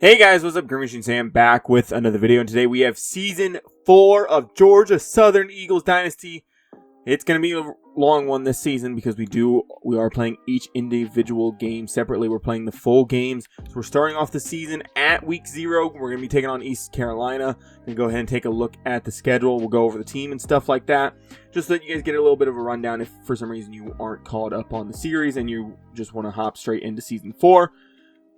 Hey guys, what's up? Green Machine Sam back with another video, and today we have Season 4 of Georgia Southern Eagles Dynasty. It's going to be a long one this season because we are playing each individual game separately. We're playing the full games. So we're starting off the season at week 0. We're going to be taking on East Carolina. We're going to go ahead and take a look at the schedule. We'll go over the team and stuff like that, just so that you guys get a little bit of a rundown if for some reason you aren't caught up on the series and you just want to hop straight into Season 4.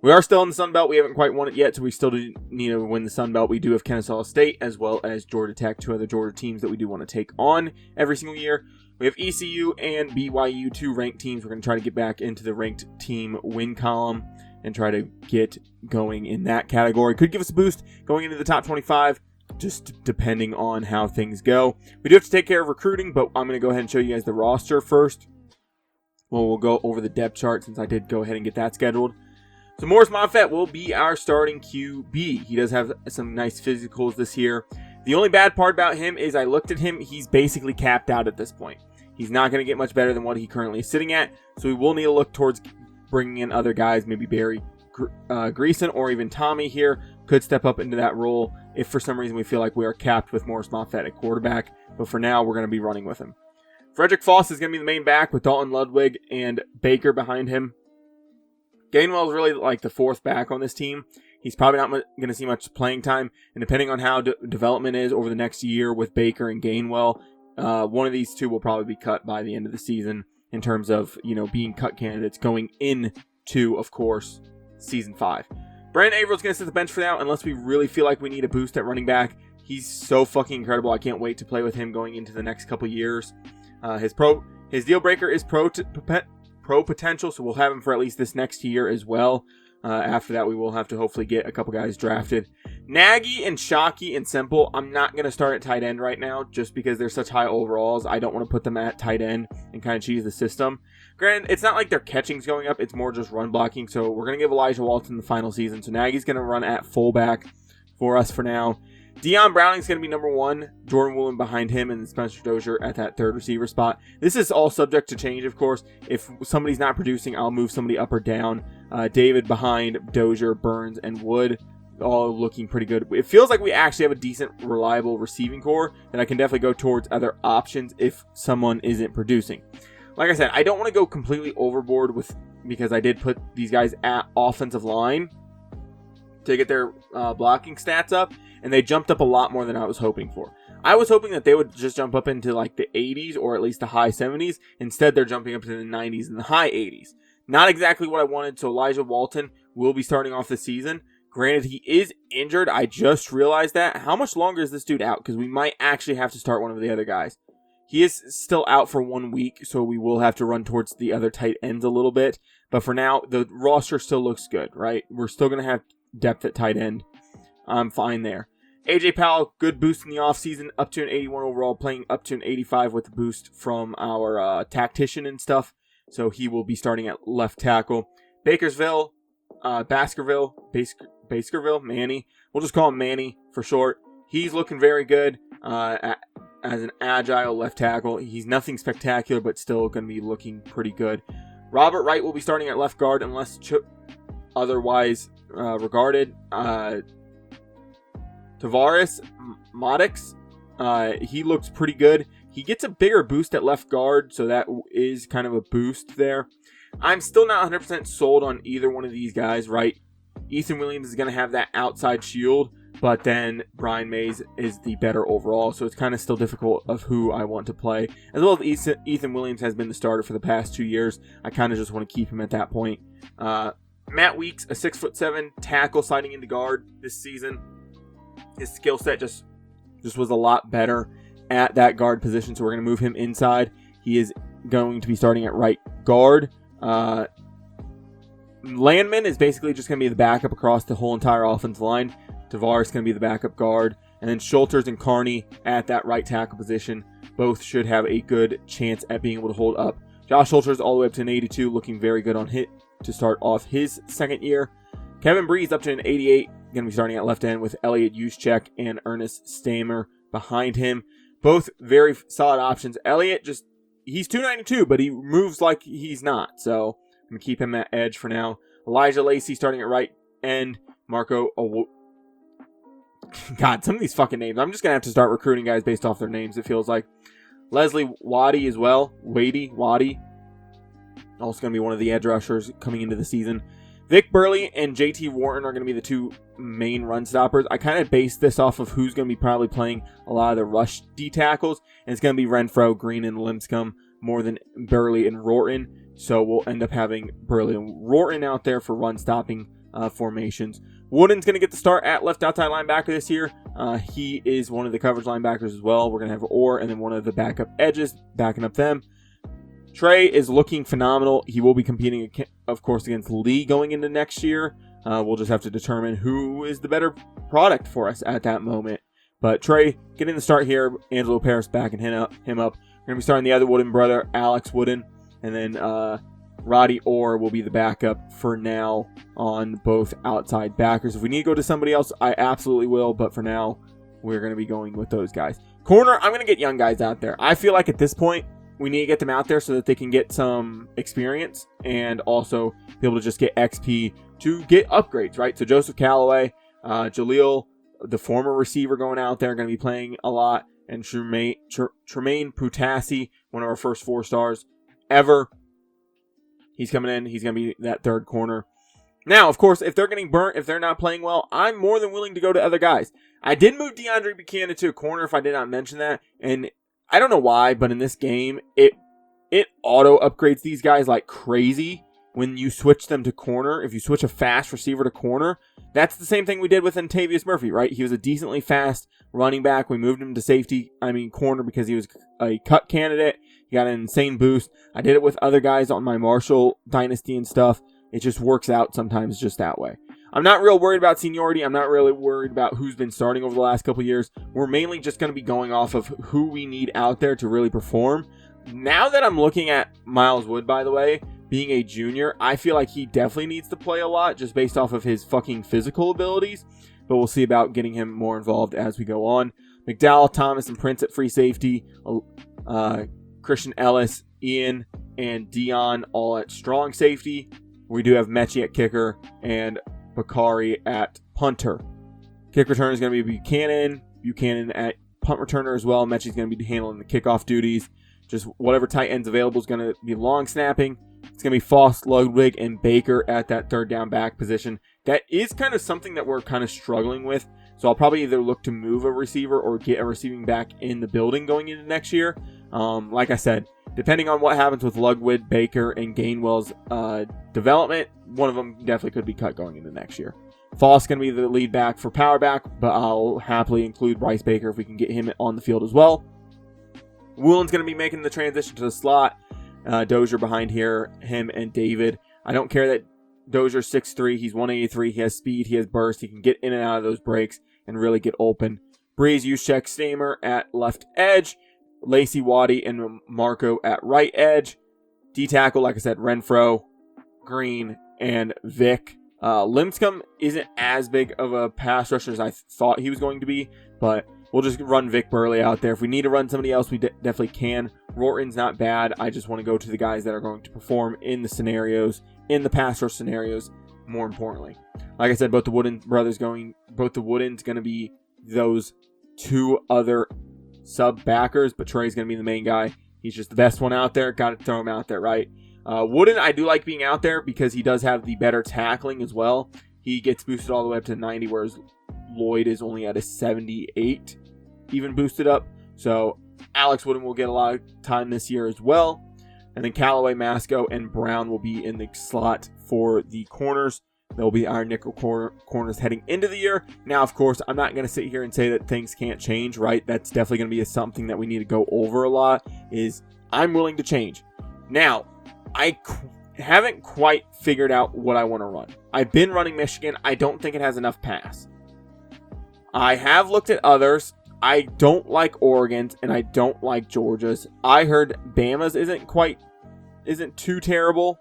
We are still in the Sun Belt. We haven't quite won it yet, so we still do need to win the Sun Belt. We do have Kennesaw State as well as Georgia Tech, two other Georgia teams that we do want to take on every single year. We have ECU and BYU, two ranked teams. We're going to try to get back into the ranked team win column and try to get going in that category. Could give us a boost going into the top 25, just depending on how things go. We do have to take care of recruiting, but I'm going to go ahead and show you guys the roster first. Well, we'll go over the depth chart since I did go ahead and get that scheduled. So Morris Monfett will be our starting QB. He does have some nice physicals this year. The only bad part about him is I looked at him. He's basically capped out at this point. He's not going to get much better than what he currently is sitting at. So we will need to look towards bringing in other guys. Maybe Barry Greason or even Tommy here could step up into that role if for some reason we feel like we are capped with Morris Monfett at quarterback. But for now, we're going to be running with him. Frederick Foss is going to be the main back with Dalton Ludwig and Baker behind him. Gainwell is really like the fourth back on this team. He's probably not going to see much playing time. And depending on how development is over the next year with Baker and Gainwell, one of these two will probably be cut by the end of the season in terms of, being cut candidates going into, of course, Season 5. Brandon Averill's going to sit the bench for now unless we really feel like we need a boost at running back. He's so fucking incredible. I can't wait to play with him going into the next couple years. His deal breaker is pro potential, so we'll have him for at least this next year as well. After that, we will have to hopefully get a couple guys drafted. Nagy and Shockey and Semple, I'm not going to start at tight end right now just because they're such high overalls. I don't want to put them at tight end and kind of cheese the system. Granted, it's not like their catching's going up. It's more just run blocking, so we're going to give Elijah Walton the final season. So Nagy's going to run at fullback for us for now. Deion Browning's going to be number 1. Jordan Woolen behind him, and Spencer Dozier at that third receiver spot. This is all subject to change, of course. If somebody's not producing, I'll move somebody up or down. David behind Dozier, Burns, and Wood, all looking pretty good. It feels like we actually have a decent, reliable receiving core that I can definitely go towards other options if someone isn't producing. Like I said, I don't want to go completely overboard because I did put these guys at offensive line to get their blocking stats up, and they jumped up a lot more than I was hoping for. I was hoping that they would just jump up into like the 80s or at least the high 70s. Instead, they're jumping up to the 90s and the high 80s. Not exactly what I wanted, so Elijah Walton will be starting off the season. Granted, he is injured. I just realized that. How much longer is this dude out? Because we might actually have to start one of the other guys. He is still out for 1 week, so we will have to run towards the other tight ends a little bit. But for now, the roster still looks good, right? We're still going to have depth at tight end. I'm fine there. AJ Powell, good boost in the offseason, up to an 81 overall, playing up to an 85 with the boost from our tactician and stuff. So he will be starting at left tackle. Baskerville, Manny. We'll just call him Manny for short. He's looking very good as an agile left tackle. He's nothing spectacular, but still going to be looking pretty good. Robert Wright will be starting at left guard unless otherwise regarded. Tavares Maddox, he looks pretty good. He gets a bigger boost at left guard, so that is kind of a boost there. I'm still not 100% sold on either one of these guys, right? Ethan Williams is going to have that outside shield, but then Brian Mays is the better overall, so it's kind of still difficult of who I want to play. As well as Ethan Williams has been the starter for the past 2 years, I kind of just want to keep him at that point. Matt Weeks, a 6'7" tackle sliding into guard this season. His skill set just was a lot better at that guard position, so we're going to move him inside. He is going to be starting at right guard. Landman is basically just going to be the backup across the whole entire offensive line. Tavares is going to be the backup guard. And then Schulters and Carney at that right tackle position. Both should have a good chance at being able to hold up. Josh Schulters all the way up to an 82, looking very good on hit to start off his second year. Kevin Breeze up to an 88, going to be starting at left end with Elliot Juszczyk and Ernest Stamer behind him. Both very solid options. Elliot he's 292, but he moves like he's not. So I'm going to keep him at edge for now. Elijah Lacey starting at right end. God, some of these fucking names. I'm just going to have to start recruiting guys based off their names, it feels like. Leslie Waddy as well. Waddy. Also going to be one of the edge rushers coming into the season. Vic Burley and JT Wharton are going to be the two main run stoppers. I kind of based this off of who's going to be probably playing a lot of the rush D tackles. And it's going to be Renfro, Green, and Linscomb more than Burley and Rorton. So we'll end up having Burley and Rorton out there for run stopping formations. Wooden's going to get the start at left outside linebacker this year. He is one of the coverage linebackers as well. We're going to have Orr and then one of the backup edges backing up them. Trey is looking phenomenal. He will be competing, of course, against Lee going into next year. We'll just have to determine who is the better product for us at that moment. But Trey getting the start here. Angelo Paris backing him up. We're going to be starting the other Wooden brother, Alex Wooden. And then Roddy Orr will be the backup for now on both outside backers. If we need to go to somebody else, I absolutely will. But for now, we're going to be going with those guys. Corner, I'm going to get young guys out there. I feel like at this point, we need to get them out there so that they can get some experience and also be able to just get XP to get upgrades, right? So Joseph Callaway, Jaleel, the former receiver going out there, going to be playing a lot, and Tremaine Putassi, one of our first 4 stars ever. He's coming in. He's going to be that third corner. Now, of course, if they're getting burnt, if they're not playing well, I'm more than willing to go to other guys. I did move DeAndre Buchanan to a corner if I did not mention that, and I don't know why, but in this game, it auto upgrades these guys like crazy when you switch them to corner. If you switch a fast receiver to corner, that's the same thing we did with Antavius Murphy, right? He was a decently fast running back. We moved him to corner because he was a cut candidate. He got an insane boost. I did it with other guys on my Marshall dynasty and stuff. It just works out sometimes just that way. I'm not real worried about seniority. I'm not really worried about who's been starting over the last couple of years. We're mainly just going to be going off of who we need out there to really perform. Now that I'm looking at Miles Wood, by the way, being a junior, I feel like he definitely needs to play a lot just based off of his fucking physical abilities. But we'll see about getting him more involved as we go on. McDowell, Thomas, and Prince at free safety. Christian Ellis, Ian, and Dion all at strong safety. We do have Mechie at kicker and Bakari at punter. Kick returner is going to be Buchanan at punt returner as well. Mechie's going to be handling the kickoff duties. Just whatever tight ends available is going to be long snapping. It's going to be Foss, Ludwig, and Baker at that third down back position. That is kind of something that we're kind of struggling with. So I'll probably either look to move a receiver or get a receiving back in the building going into next year. Like I said, depending on what happens with Ludwig, Baker, and Gainwell's development, one of them definitely could be cut going into next year. Foss going to be the lead back for power back, but I'll happily include Bryce Baker if we can get him on the field as well. Woolen's going to be making the transition to the slot. Dozier behind here, him and David. I don't care that Dozier's 6'3", he's 183, he has speed, he has burst, he can get in and out of those breaks and really get open. Breeze, Juszczyk, Stamer at left edge. Lacey, Waddy, and Marco at right edge. D-tackle, like I said, Renfro, Green, and Vic. Linscomb isn't as big of a pass rusher as I thought he was going to be, but we'll just run Vic Burley out there. If we need to run somebody else, we definitely can. Rorton's not bad. I just want to go to the guys that are going to perform in the scenarios, in the pass rush scenarios, more importantly. Like I said, both the Woodens going to be those 2 other sub-backers, but Trey's going to be the main guy. He's just the best one out there. Got to throw him out there, right? Wooden, I do like being out there because he does have the better tackling as well. He gets boosted all the way up to 90, whereas Lloyd is only at a 78, even boosted up. So Alex Wooden will get a lot of time this year as well. And then Callaway, Masco, and Brown will be in the slot for the corners. They'll be our nickel corners heading into the year. Now, of course, I'm not going to sit here and say that things can't change, right? That's definitely going to be something that we need to go over a lot, is I'm willing to change. Now, I haven't quite figured out what I want to run. I've been running Michigan. I don't think it has enough pass. I have looked at others. I don't like Oregon's, and I don't like Georgia's. I heard Bama's isn't too terrible.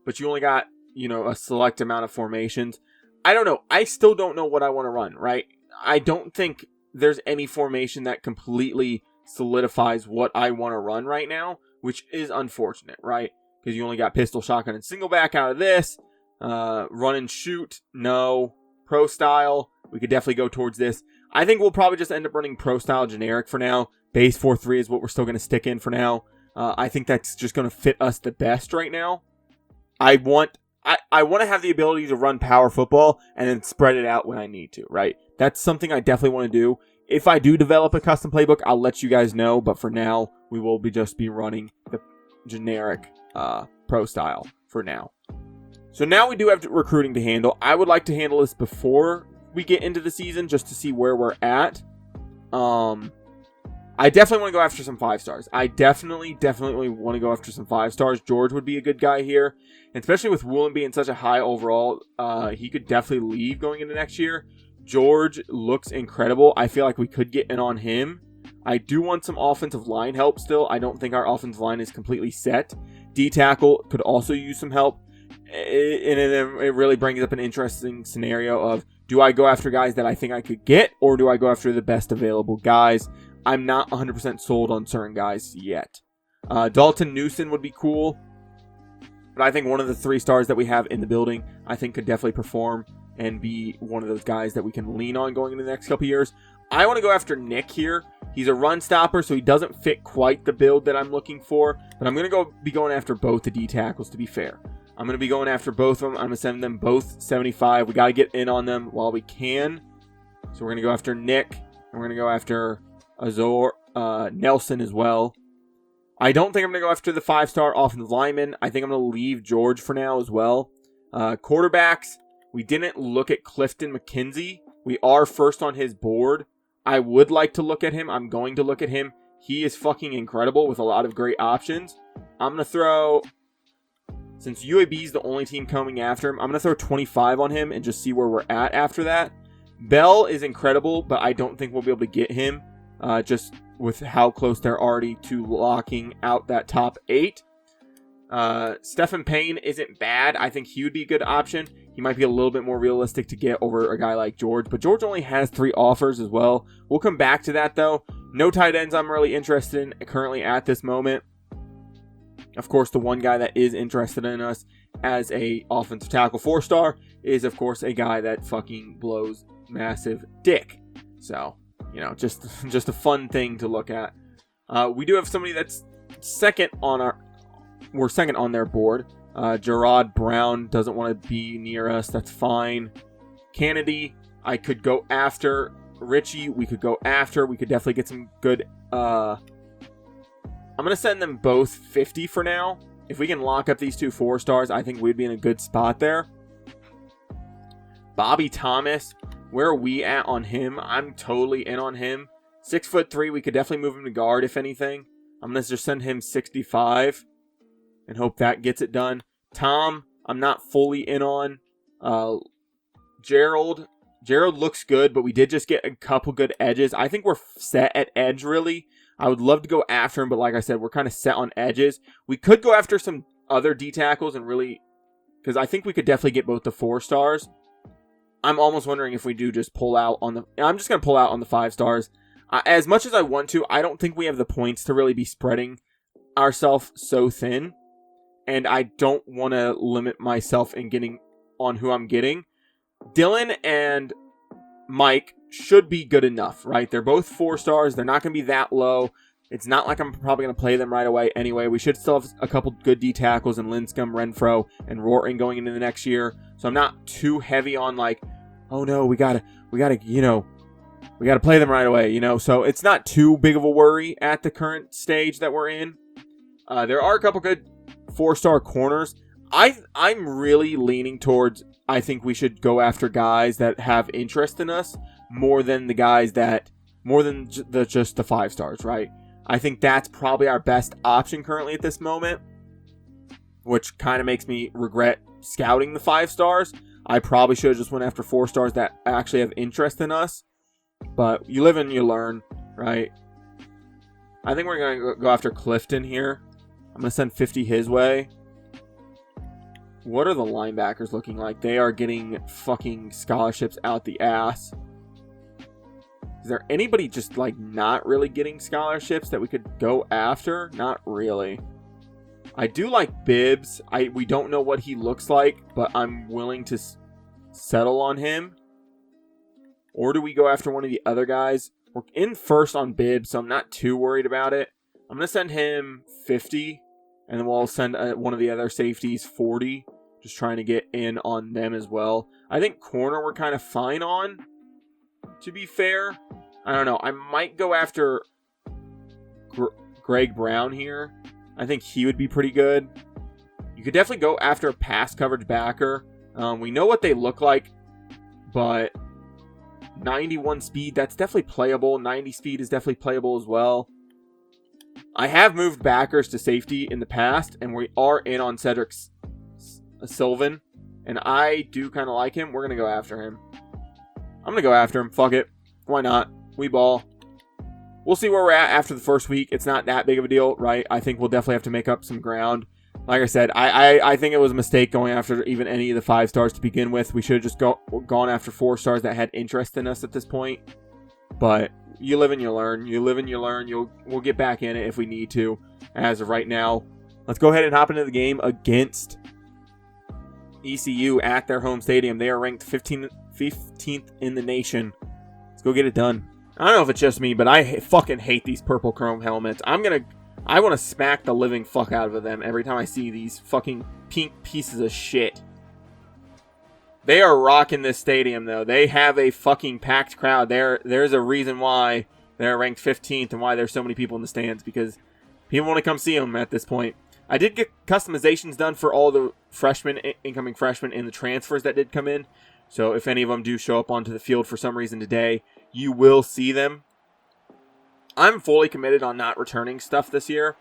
But you only got, a select amount of formations. I don't know. I still don't know what I want to run, right? I don't think there's any formation that completely solidifies what I want to run right now, which is unfortunate, right? Because you only got pistol, shotgun, and single back out of this. Run and shoot, no. Pro style, we could definitely go towards this. I think we'll probably just end up running pro style generic for now. Base 4-3 is what we're still going to stick in for now. I think that's just going to fit us the best right now. I want to have the ability to run power football and then spread it out when I need to, right? That's something I definitely want to do. If I do develop a custom playbook, I'll let you guys know. But for now, we will just be running the generic pro style for now. So now we do have recruiting to handle. I would like to handle this before we get into the season just to see where we're at. I definitely want to go after some 5-stars. I definitely want to go after some 5-stars. George would be a good guy here. And especially with Woolen being such a high overall, he could definitely leave going into next year. George looks incredible. I feel like we could get in on him. I do want some offensive line help still. I don't think our offensive line is completely set. D-tackle could also use some help. And it really brings up an interesting scenario of, do I go after guys that I think I could get, or do I go after the best available guys? I'm not 100% sold on certain guys yet. Dalton Newson would be cool, but I think one of the 3-stars that we have in the building, I think could definitely perform and be one of those guys that we can lean on going into the next couple years. I want to go after Nick here. He's a run stopper, so he doesn't fit quite the build that I'm looking for, but I'm going to be going after both the D tackles, to be fair. I'm going to be going after both of them. I'm going to send them both 75. We got to get in on them while we can. So we're going to go after Nick, and we're going to go after Azor Nelson as well. I don't think I'm going to go after the 5-star offensive lineman. I think I'm going to leave George for now as well. Quarterbacks, we didn't look at Clifton McKenzie. We are first on his board. I would like to look at him. I'm going to look at him. He is fucking incredible with a lot of great options. I'm going to throw, since UAB is the only team coming after him, I'm going to throw 25 on him and just see where we're at after that. Bell is incredible, but I don't think we'll be able to get him just with how close they're already to locking out that top 8. Stephen Payne isn't bad. I think he would be a good option. He might be a little bit more realistic to get over a guy like George, but George only has 3 offers as well. We'll come back to that though. No tight ends I'm really interested in currently at this moment. Of course, the one guy that is interested in us as a offensive tackle 4-star is, of course, a guy that fucking blows massive dick. So, you know, just a fun thing to look at. We do have somebody that's second on we're second on their board. Gerard Brown doesn't want to be near us. That's fine. Kennedy, I could go after. Richie, we could go after. We could definitely get some good. I'm going to send them both 50 for now. If we can lock up these 2 4-stars, I think we'd be in a good spot there. Bobby Thomas, where are we at on him? I'm totally in on him. 6'3", we could definitely move him to guard if anything. I'm going to just send him 65 and hope that gets it done. Tom, I'm not fully in on. Gerald looks good, but we did just get a couple good edges. I think we're set at edge, really. I would love to go after him, but like I said, we're kind of set on edges. We could go after some other D-tackles and really, because I think we could definitely get both the 4-stars. I'm almost wondering if we do just pull out on the... I'm just going to pull out on the 5-stars. As much as I want to, I don't think we have the points to really be spreading ourselves so thin. And I don't want to limit myself in getting on who I'm getting. Dylan and Mike should be good enough, right? They're both 4-stars. They're not going to be that low. It's not like I'm probably going to play them right away anyway. We should still have a couple good D tackles in Linscomb, Renfro, and Rorting going into the next year. So I'm not too heavy on like, oh no, we gotta, you know, we gotta play them right away, you know. So it's not too big of a worry at the current stage that we're in. There are a couple good 4-star corners. I'm really leaning towards, I think we should go after guys that have interest in us more than the guys that, more than just the 5-stars, right? I think that's probably our best option currently at this moment, which kind of makes me regret scouting the 5-stars. I probably should have just went after 4-stars that actually have interest in us, but you live and you learn, right? I think we're going to go after Clifton here. I'm going to send 50 his way. What are the linebackers looking like? They are getting fucking scholarships out the ass. Is there anybody just like not really getting scholarships that we could go after? Not really. I do like Bibbs. We don't know what he looks like, but I'm willing to settle on him. Or do we go after one of the other guys? We're in first on Bibbs, so I'm not too worried about it. I'm going to send him 50, and then we'll send one of the other safeties 40. Just trying to get in on them as well. I think corner we're kind of fine on, to be fair. I don't know. I might go after Greg Brown here. I think he would be pretty good. You could definitely go after a pass coverage backer. We know what they look like, but 91 speed, that's definitely playable. 90 speed is definitely playable as well. I have moved backers to safety in the past, and we are in on Cedric Sylvan, and I do kind of like him. We're going to go after him. I'm going to go after him. Fuck it. Why not? We ball. We'll see where we're at after the first week. It's not that big of a deal, right? I think we'll definitely have to make up some ground. Like I said, I think it was a mistake going after even any of the 5 stars to begin with. We should have just gone after 4 stars that had interest in us at this point. But you live and you learn. You live and you learn. We'll get back in it if we need to. As of right now, let's go ahead and hop into the game against ECU at their home stadium. They are ranked 15th in the nation. Let's go get it done. I don't know if it's just me, but I fucking hate these purple chrome helmets. I want to smack the living fuck out of them every time I see these fucking pink pieces of shit. They are rocking this stadium, though. They have a fucking packed crowd. There's a reason why they're ranked 15th and why there's so many people in the stands, because people want to come see them at this point. I did get customizations done for all the incoming freshmen, and the transfers that did come in. So if any of them do show up onto the field for some reason today, you will see them. I'm fully committed on not returning stuff this year.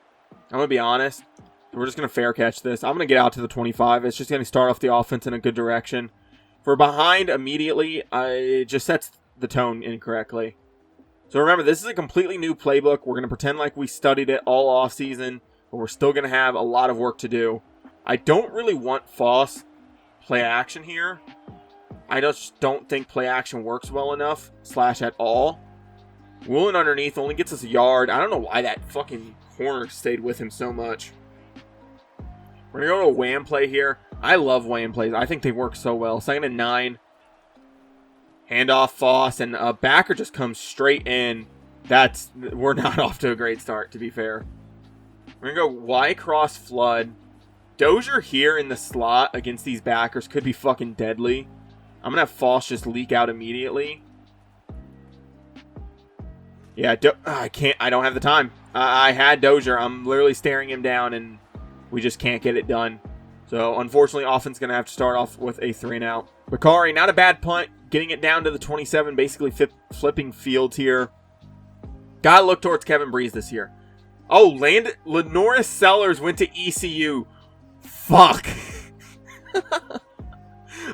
I'm going to be honest. We're just going to fair catch this. I'm going to get out to the 25. It's just going to start off the offense in a good direction. If we're behind immediately, it just sets the tone incorrectly. So remember, this is a completely new playbook. We're going to pretend like we studied it all off season, but we're still going to have a lot of work to do. I don't really want Foss play action here. I just don't think play action works well enough, / at all. Woolen underneath only gets us a yard. I don't know why that fucking corner stayed with him so much. We're going to go to a wham play here. I love wham plays. I think they work so well. 2nd and 9. Handoff Foss, and a backer just comes straight in. We're not off to a great start, to be fair. We're going to go Y cross flood. Dozier here in the slot against these backers could be fucking deadly. I'm going to have Foss just leak out immediately. Yeah, I can't. I don't have the time. I had Dozier. I'm literally staring him down, and we just can't get it done. So, unfortunately, offense going to have to start off with a 3-and-out. Bakari, not a bad punt. Getting it down to the 27, basically flipping fields here. Gotta look towards Kevin Breeze this year. Oh, Lenoris Sellers went to ECU. Fuck.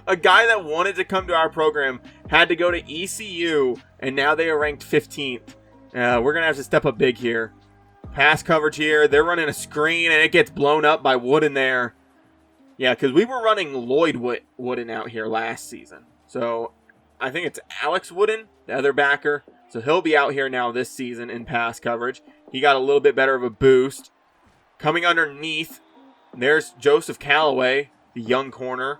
A guy that wanted to come to our program had to go to ECU, and now they are ranked 15th. We're going to have to step up big here. Pass coverage here. They're running a screen, and it gets blown up by Wooden there. Yeah, because we were running Lloyd Wooden out here last season. So, I think it's Alex Wooden, the other backer. So, he'll be out here now this season in pass coverage. He got a little bit better of a boost. Coming underneath, there's Joseph Callaway, the young corner.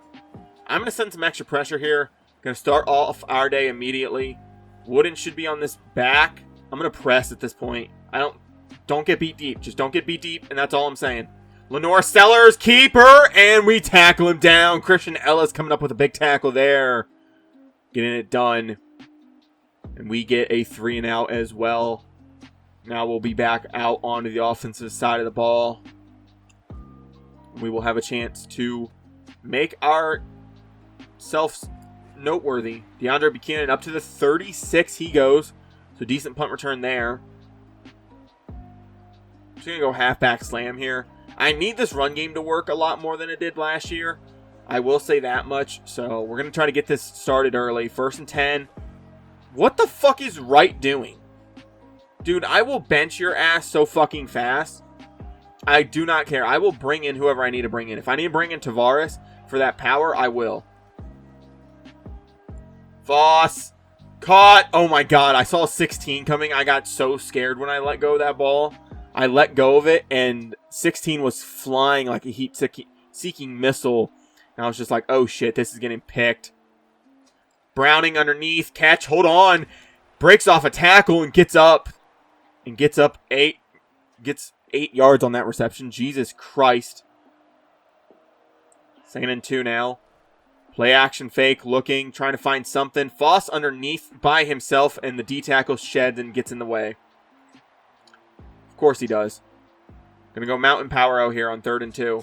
I'm going to send some extra pressure here. Going to start off our day immediately. Wooden should be on this back. I'm going to press at this point. Don't get beat deep. Just don't get beat deep, and that's all I'm saying. Lenore Sellers, keeper, and we tackle him down. Christian Ellis coming up with a big tackle there. Getting it done. And we get a 3-and-out as well. Now we'll be back out onto the offensive side of the ball. We will have a chance to make ourselves noteworthy. DeAndre McKinnon up to the 36 he goes. So decent punt return there. Just going to go halfback slam here. I need this run game to work a lot more than it did last year. I will say that much. So we're going to try to get this started early. 1st and 10. What the fuck is Wright doing? Dude, I will bench your ass so fucking fast. I do not care. I will bring in whoever I need to bring in. If I need to bring in Tavares for that power, I will. Voss. Caught. Oh my god. I saw 16 coming. I got so scared when I let go of that ball. I let go of it, and 16 was flying like a heat-seeking missile. And I was just like, oh shit, this is getting picked. Browning underneath, catch, hold on. Breaks off a tackle and gets up. And gets 8 yards on that reception. Jesus Christ. 2nd and 2 now. Play action fake, looking, trying to find something. Foss underneath by himself, and the D tackle sheds and gets in the way. Of course he does. Gonna go Mountain Power O here on 3rd and 2.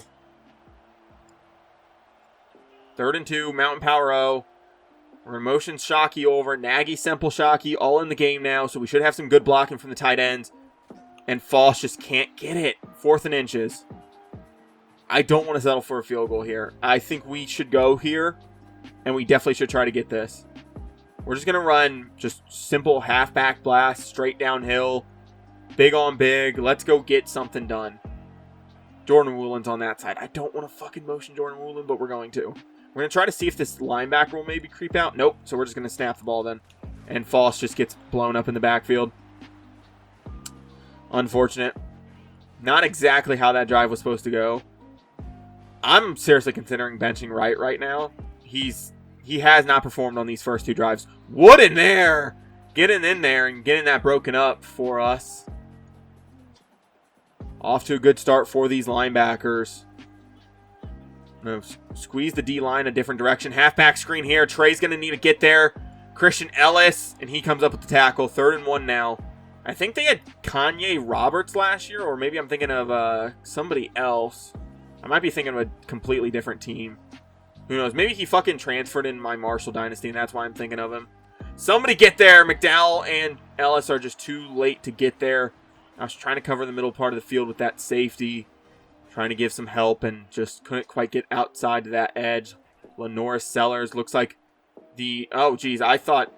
3rd and 2, Mountain Power O. We're in motion Shockey over. Nagy, Semple, Shockey, all in the game now, so we should have some good blocking from the tight ends. And Foss just can't get it. 4th and inches. I don't want to settle for a field goal here. I think we should go here, and we definitely should try to get this. We're just going to run just simple halfback blast, straight downhill, big on big. Let's go get something done. Jordan Woolen's on that side. I don't want to fucking motion Jordan Woolen, but we're going to. We're going to try to see if this linebacker will maybe creep out. Nope. So we're just going to snap the ball then. And Foss just gets blown up in the backfield. Unfortunate. Not exactly how that drive was supposed to go. I'm seriously considering benching Wright right now. He has not performed on these first 2 drives. Wood in there! Getting in there and getting that broken up for us. Off to a good start for these linebackers. Squeeze the D-line a different direction. Halfback screen here. Trey's going to need to get there. Christian Ellis, and he comes up with the tackle. 3rd and 1 now. I think they had Kanye Roberts last year, or maybe I'm thinking of somebody else. I might be thinking of a completely different team. Who knows? Maybe he fucking transferred in my Marshall Dynasty, and that's why I'm thinking of him. Somebody get there. McDowell and Ellis are just too late to get there. I was trying to cover the middle part of the field with that safety. Trying to give some help and just couldn't quite get outside to that edge. Lenoris Sellers looks like the... Oh, geez. I thought...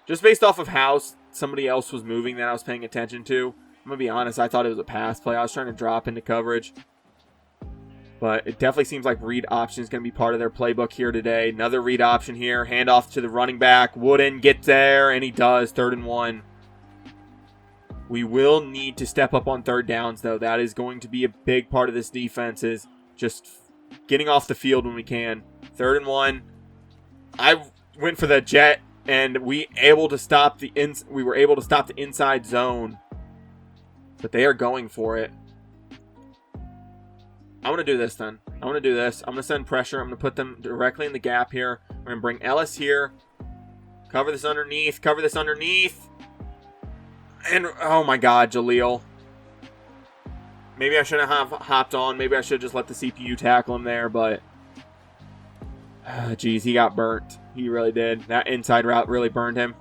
Just based off of how somebody else was moving that I was paying attention to, I'm going to be honest, I thought it was a pass play. I was trying to drop into coverage. But it definitely seems like read option is going to be part of their playbook here today. Another read option here. Handoff to the running back. Wooden gets there, and he does. 3rd and 1. We will need to step up on 3rd downs, though. That is going to be a big part of this defense, is just getting off the field when we can. 3rd and 1. I went for the jet, and we were able to stop the inside zone. But they are going for it. I want to do this then. I want to do this. I'm going to send pressure. I'm going to put them directly in the gap here. I'm going to bring Ellis here. Cover this underneath. Cover this underneath. And, oh my God, Jaleel. Maybe I shouldn't have hopped on. Maybe I should just let the CPU tackle him there, but... Geez, he got burnt. He really did. That inside route really burned him.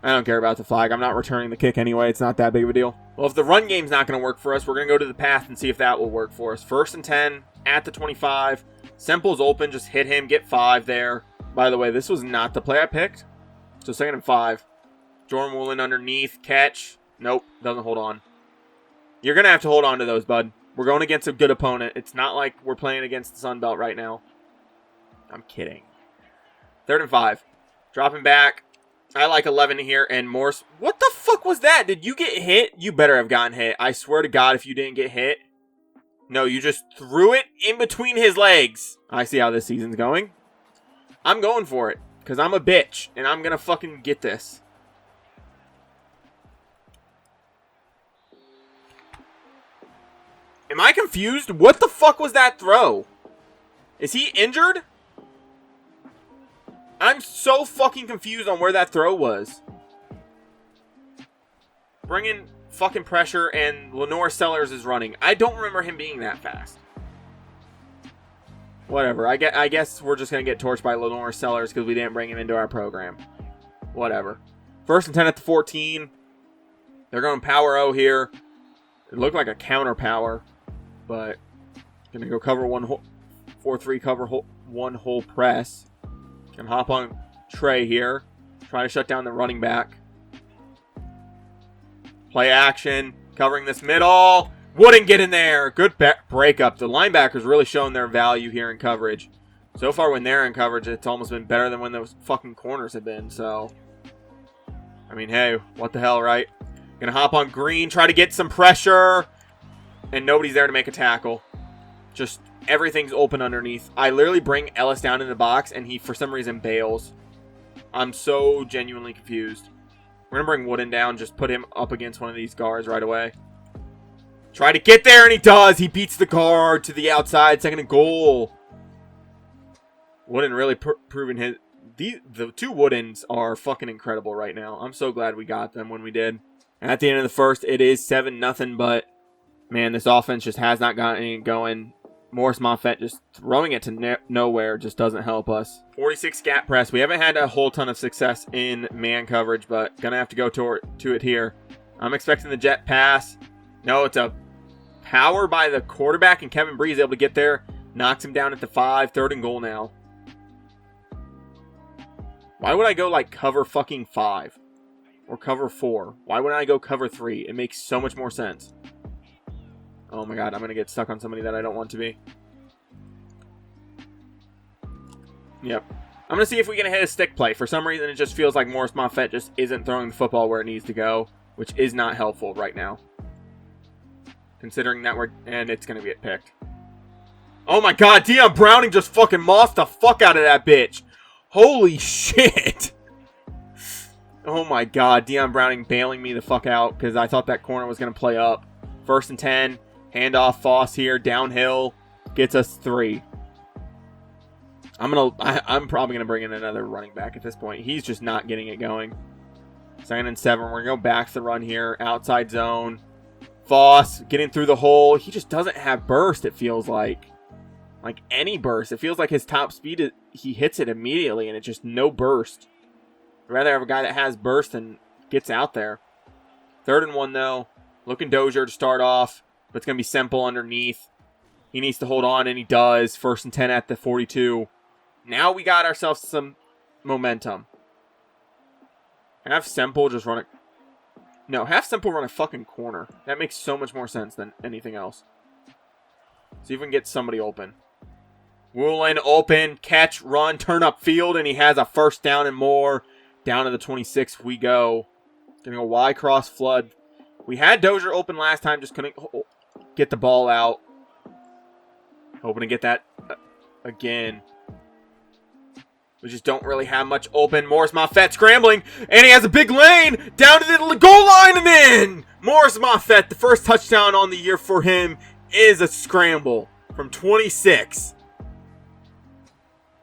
I don't care about the flag. I'm not returning the kick anyway. It's not that big of a deal. Well, if the run game's not going to work for us, we're going to go to the path and see if that will work for us. 1st and 10 at the 25. Semple's open. Just hit him. Get 5 there. By the way, this was not the play I picked. So 2nd and 5. Jordan Woolen underneath. Catch. Nope. Doesn't hold on. You're going to have to hold on to those, bud. We're going against a good opponent. It's not like we're playing against the Sun Belt right now. I'm kidding. 3rd and 5. Dropping back. I like 11 here, and Morse. What the fuck was that? Did you get hit? You better have gotten hit. I swear to God, if you didn't get hit. No, you just threw it in between his legs. I see how this season's going. I'm going for it, because I'm a bitch, and I'm going to fucking get this. Am I confused? What the fuck was that throw? Is he injured? I'm so fucking confused on where that throw was. Bring in fucking pressure, and Lenore Sellers is running. I don't remember him being that fast. Whatever. I guess we're just going to get torched by Lenore Sellers because we didn't bring him into our program. Whatever. 1st and 10 at the 14. They're going power O here. It looked like a counter power, but going to go cover 4-3 cover one hole press. And hop on Trey here. Try to shut down the running back. Play action. Covering this middle. Wouldn't get in there. Good breakup. The linebackers really showing their value here in coverage. So far when they're in coverage, it's almost been better than when those fucking corners have been. So, I mean, hey, what the hell, right? Gonna hop on Green. Try to get some pressure. And nobody's there to make a tackle. Just everything's open underneath. I literally bring Ellis down in the box, and he, for some reason, bails. I'm so genuinely confused. We're going to bring Wooden down, just put him up against one of these guards right away. Try to get there, and he does. He beats the guard to the outside. 2nd and goal. Wooden really proving his... The two Woodens are fucking incredible right now. I'm so glad we got them when we did. And at the end of the first, it is 7-0, but... Man, this offense just has not gotten any going. Morris Moffett just throwing it to nowhere just doesn't help us. 46 scat press. We haven't had a whole ton of success in man coverage, but gonna have to go to it here. I'm expecting the jet pass. No, it's a power by the quarterback, and Kevin Breeze able to get there. Knocks him down at the 5. 3rd and goal now. Why would I go like cover fucking 5? Or cover 4? Why wouldn't I go cover 3? It makes so much more sense. Oh my god, I'm going to get stuck on somebody that I don't want to be. Yep. I'm going to see if we can hit a stick play. For some reason, it just feels like Morris Moffett just isn't throwing the football where it needs to go, which is not helpful right now. Considering that and it's going to get picked. Oh my god, Deion Browning just fucking mossed the fuck out of that bitch. Holy shit. Oh my god, Deion Browning bailing me the fuck out because I thought that corner was going to play up. 1st and 10. Handoff Foss here, downhill, gets us 3. I'm probably gonna bring in another running back at this point. He's just not getting it going. 2nd and 7. We're gonna go back to the run here, outside zone. Foss getting through the hole. He just doesn't have burst. It feels like any burst. It feels like his top speed. He hits it immediately, and it's just no burst. I'd rather have a guy that has burst and gets out there. 3rd and 1 though. Looking Dozier to start off. But it's going to be Semple underneath. He needs to hold on, and he does. 1st and 10 at the 42. Now we got ourselves some momentum. Have Semple just run it. No, have Semple run a fucking corner. That makes so much more sense than anything else. See if we can get somebody open. Woolen open, catch, run, turn up field, and he has a 1st down and more. Down to the 26 we go. Getting a Y cross flood. We had Dozier open last time, just couldn't get the ball out. Hoping to get that again. We just don't really have much open. Morris Moffett scrambling, and he has a big lane down to the goal line and in. Morris Moffett, the first touchdown on the year for him, is a scramble from 26.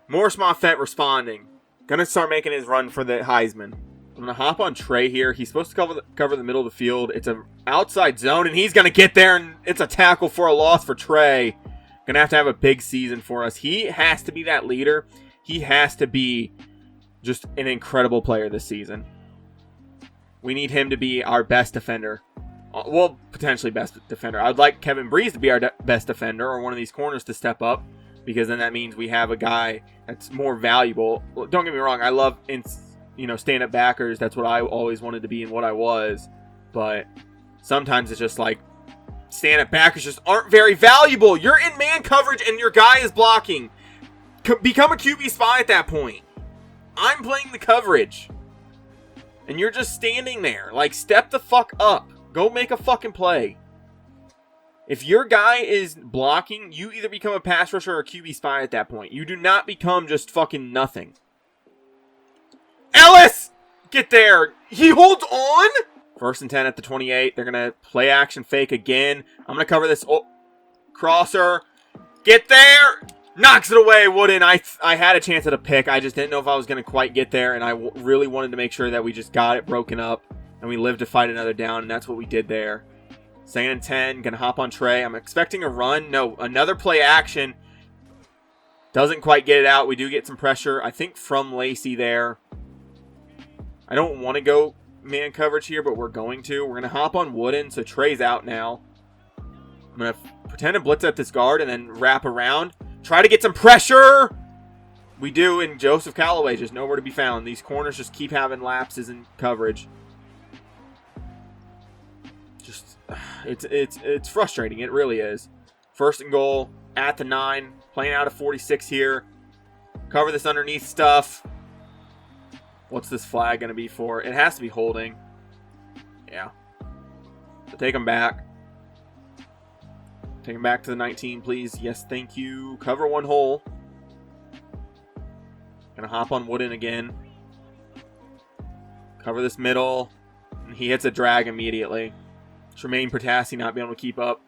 Morris Moffett responding. Gonna start making his run for the Heisman. I'm going to hop on Trey here. He's supposed to cover the middle of the field. It's an outside zone, and he's going to get there, and it's a tackle for a loss for Trey. Going to have a big season for us. He has to be that leader. He has to be just an incredible player this season. We need him to be our best defender. Well, potentially best defender. I'd like Kevin Breeze to be our best defender, or one of these corners to step up, because then that means we have a guy that's more valuable. Don't get me wrong. I love stand-up backers. That's what I always wanted to be and what I was. But sometimes it's just like stand-up backers just aren't very valuable. You're in man coverage and your guy is blocking. Become a QB spy at that point. I'm playing the coverage. And you're just standing there. Like, step the fuck up. Go make a fucking play. If your guy is blocking, you either become a pass rusher or a QB spy at that point. You do not become just fucking nothing. Ellis! Get there! He holds on? 1st and 10 at the 28. They're going to play action fake again. I'm going to cover this crosser. Get there! Knocks it away, Wooden. I had a chance at a pick. I just didn't know if I was going to quite get there, and I really wanted to make sure that we just got it broken up, and we lived to fight another down, and that's what we did there. 2nd and 10. Going to hop on Trey. I'm expecting a run. No, another play action. Doesn't quite get it out. We do get some pressure, I think, from Lacey there. I don't want to go man coverage here, but we're going to. We're going to hop on Wooden, so Trey's out now. I'm going to pretend to blitz at this guard and then wrap around. Try to get some pressure. We do, and Joseph Callaway just nowhere to be found. These corners just keep having lapses in coverage. Just, it's frustrating. It really is. 1st and goal at the 9. Playing out of 46 here. Cover this underneath stuff. What's this flag going to be for? It has to be holding. Yeah. So take them back. Take him back to the 19, please. Yes, thank you. Cover one hole. Gonna hop on Wooden again. Cover this middle. And he hits a drag immediately. Tremaine Pertassi not being able to keep up.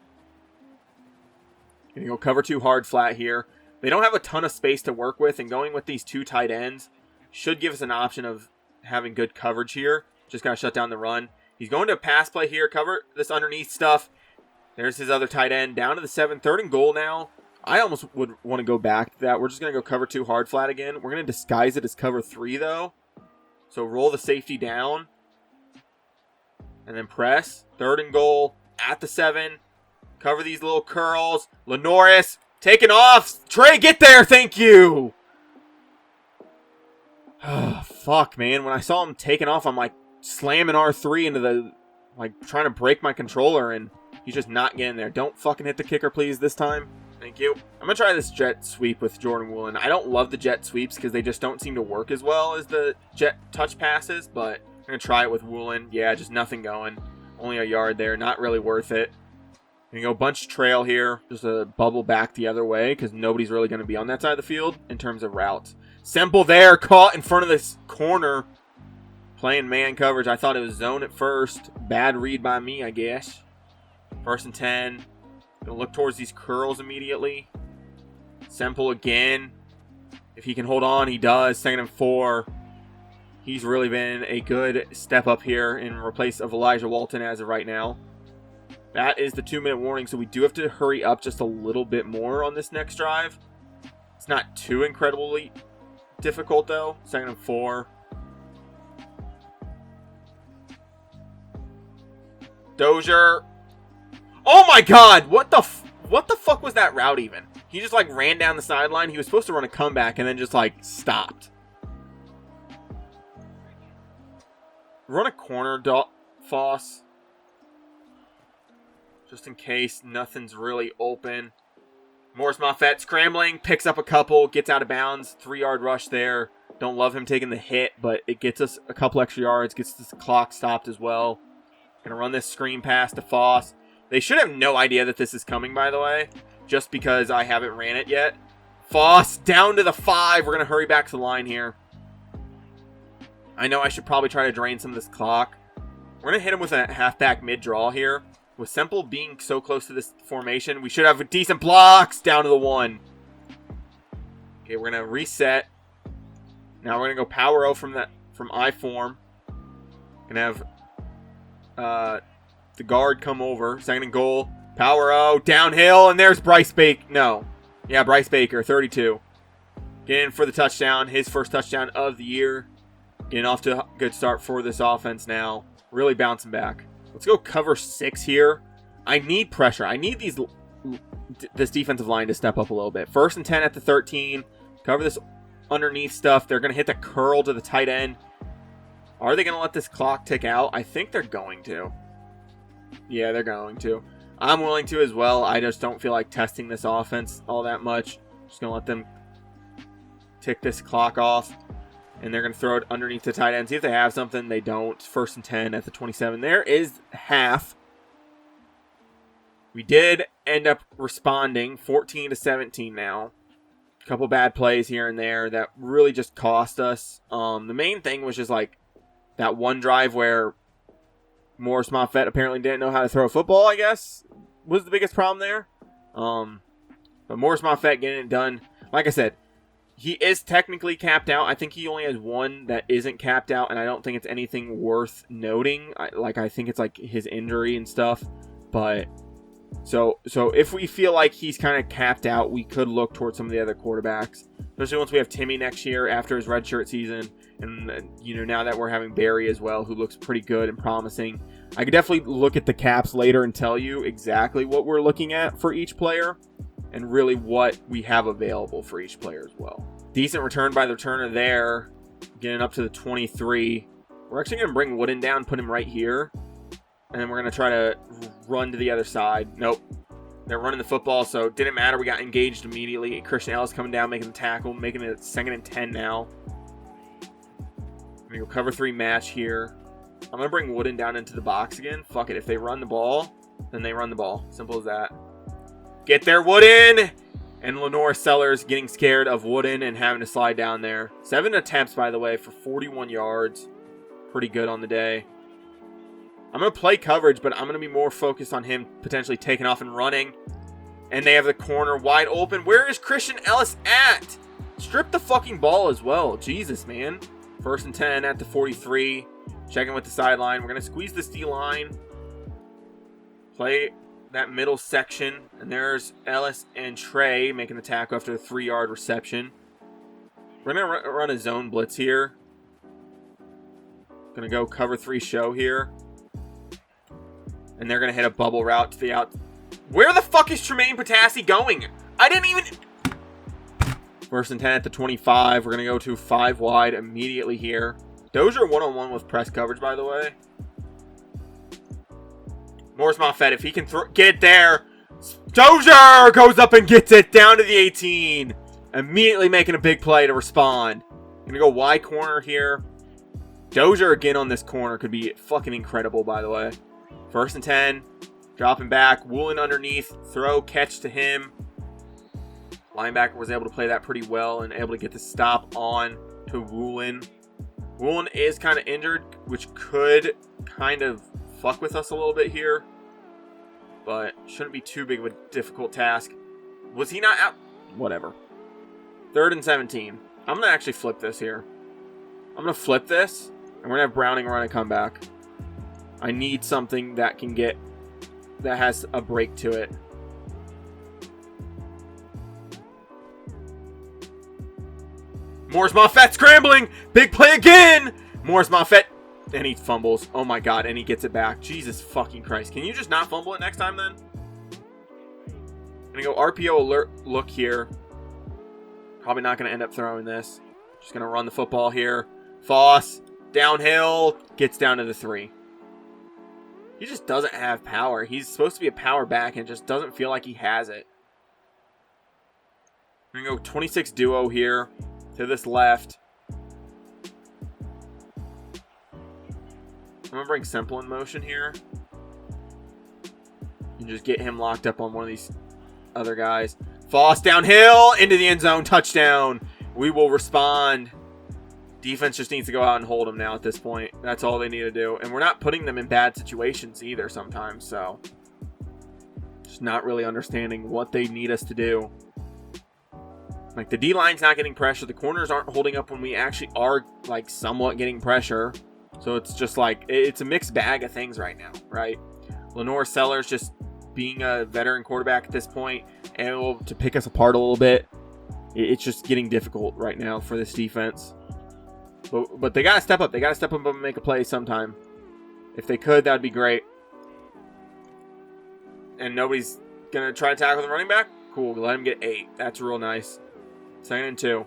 Gonna go cover 2 hard flat here. They don't have a ton of space to work with, and going with these 2 tight ends should give us an option of having good coverage here. Just gotta shut down the run. He's going to a pass play here. Cover this underneath stuff. There's his other tight end. Down to the 7. 3rd and goal now. I almost would want to go back to that. We're just going to go cover 2 hard flat again. We're going to disguise it as cover 3, though. So roll the safety down. And then press. 3rd and goal at the 7. Cover these little curls. Lenoris taking off. Trey, get there. Thank you. Oh, fuck, man. When I saw him taking off, I'm like slamming R3 into the, like, trying to break my controller, and he's just not getting there. Don't fucking hit the kicker, please, this time. Thank you. I'm going to try this jet sweep with Jordan Woolen. I don't love the jet sweeps because they just don't seem to work as well as the jet touch passes, but I'm going to try it with Woolen. Yeah, just nothing going. Only a yard there. Not really worth it. Going to go bunch trail here. Just a bubble back the other way because nobody's really going to be on that side of the field in terms of routes. Semple there, caught in front of this corner. Playing man coverage. I thought it was zone at first. Bad read by me, I guess. 1st and 10. Gonna look towards these curls immediately. Semple again. If he can hold on, he does. 2nd and 4. He's really been a good step up here in replace of Elijah Walton as of right now. That is the 2-minute warning, so we do have to hurry up just a little bit more on this next drive. It's not too incredibly difficult, though. 2nd and 4. Dozier. Oh my god! What the fuck was that route even? He just like ran down the sideline. He was supposed to run a comeback and then just like stopped. Run a corner, Foss. Just in case nothing's really open. Morris Moffett scrambling, picks up a couple, gets out of bounds. 3-yard rush there. Don't love him taking the hit, but it gets us a couple extra yards. Gets this clock stopped as well. Gonna run this screen pass to Foss. They should have no idea that this is coming, by the way, just because I haven't ran it yet. Foss down to the 5. We're gonna hurry back to the line here. I know I should probably try to drain some of this clock. We're gonna hit him with a halfback mid-draw here. With Semple being so close to this formation, we should have decent blocks down to the 1. Okay, we're gonna reset. Now we're gonna go power O from I form. Gonna have the guard come over. 2nd and goal. Power O. Downhill. And there's Bryce Baker. No. Yeah, Bryce Baker. 32. Getting in for the touchdown. His first touchdown of the year. Getting off to a good start for this offense now. Really bouncing back. Let's go cover 6 here. I need pressure. I need this defensive line to step up a little bit. 1st and 10 at the 13. Cover this underneath stuff. They're going to hit the curl to the tight end. Are they going to let this clock tick out? I think they're going to. Yeah, they're going to. I'm willing to as well. I just don't feel like testing this offense all that much. Just going to let them tick this clock off. And they're going to throw it underneath the tight end. See if they have something. They don't. 1st and 10 at the 27. There is half. We did end up responding. 14-17 now. A couple bad plays here and there that really just cost us. The main thing was just like that one drive where Morris Moffett apparently didn't know how to throw a football, I guess, was the biggest problem there. But Morris Moffett getting it done. Like I said, he is technically capped out. I think he only has one that isn't capped out, and I don't think it's anything worth noting. I think it's like his injury and stuff. But so if we feel like he's kind of capped out, we could look towards some of the other quarterbacks, especially once we have Timmy next year after his redshirt season. And, now that we're having Barry as well, who looks pretty good and promising. I could definitely look at the caps later and tell you exactly what we're looking at for each player and really what we have available for each player as well. Decent return by the returner there, getting up to the 23. We're actually going to bring Wooden down, put him right here. And then we're going to try to run to the other side. Nope. They're running the football, so it didn't matter. We got engaged immediately. Christian Ellis coming down, making the tackle, making it 2nd and 10 now. I'm going to go cover 3 match here. I'm going to bring Wooden down into the box again. Fuck it. If they run the ball, then they run the ball. Simple as that. Get there, Wooden! And Lenore Sellers getting scared of Wooden and having to slide down there. 7 attempts, by the way, for 41 yards. Pretty good on the day. I'm going to play coverage, but I'm going to be more focused on him potentially taking off and running. And they have the corner wide open. Where is Christian Ellis at? Strip the fucking ball as well. Jesus, man. 1st and 10 at the 43. Checking with the sideline. We're going to squeeze this D-line. Play that middle section. And there's Ellis and Trey making the tackle after the 3-yard reception. We're going to run a zone blitz here. Going to go cover 3 show here. And they're going to hit a bubble route to the out. Where the fuck is Tremaine Potassi going? I didn't even... 1st and 10 at the 25. We're going to go to 5 wide immediately here. Dozier one-on-one with press coverage, by the way. Morris Moffett, if he can get it there. Dozier goes up and gets it down to the 18. Immediately making a big play to respond. Going to go wide corner here. Dozier again on this corner could be fucking incredible, by the way. 1st and 10. Dropping back. Woolen underneath. Throw, catch to him. Linebacker was able to play that pretty well and able to get the stop on to Woolen. Woolen is kind of injured, which could kind of fuck with us a little bit here. But shouldn't be too big of a difficult task. Was he not out? Whatever. 3rd and 17. I'm going to actually flip this here. I'm going to flip this, and we're going to have Browning run a comeback. I need something that can get, that has a break to it. Morris Moffett scrambling. Big play again. Morris Moffett. And he fumbles. Oh my god. And he gets it back. Jesus fucking Christ. Can you just not fumble it next time then? I'm going to go RPO alert look here. Probably not going to end up throwing this. Just going to run the football here. Foss. Downhill. Gets down to the 3. He just doesn't have power. He's supposed to be a power back and just doesn't feel like he has it. I'm going to go 26 duo here. To this left. I'm going to bring Simple in motion here. And just get him locked up on one of these other guys. Foss downhill into the end zone. Touchdown. We will respond. Defense just needs to go out and hold them now at this point. That's all they need to do. And we're not putting them in bad situations either sometimes. So just not really understanding what they need us to do. Like, the D-line's not getting pressure. The corners aren't holding up when we actually are, like, somewhat getting pressure. So it's just, like, it's a mixed bag of things right now, right? Lenore Sellers just being a veteran quarterback at this point, able to pick us apart a little bit. It's just getting difficult right now for this defense. But they got to step up. They got to step up and make a play sometime. If they could, that would be great. And nobody's going to try to tackle the running back? Cool. Let him get 8. That's real nice. 2nd and 2.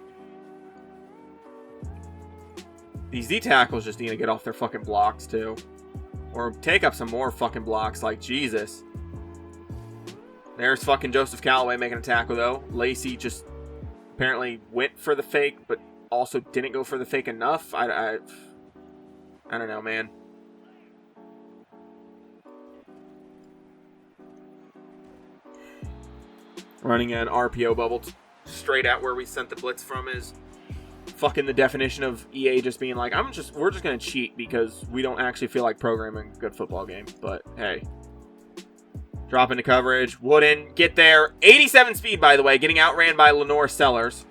These D tackles just need to get off their fucking blocks too. Or take up some more fucking blocks, like Jesus. There's fucking Joseph Callaway making a tackle though. Lacey just apparently went for the fake, but also didn't go for the fake enough. I don't know, man. Running an RPO bubble straight at where we sent the blitz from is fucking the definition of EA just being like, we're just going to cheat because we don't actually feel like programming a good football game. But hey. Drop into coverage. Wooden. Get there. 87 speed, by the way. Getting outran by Lenore Sellers.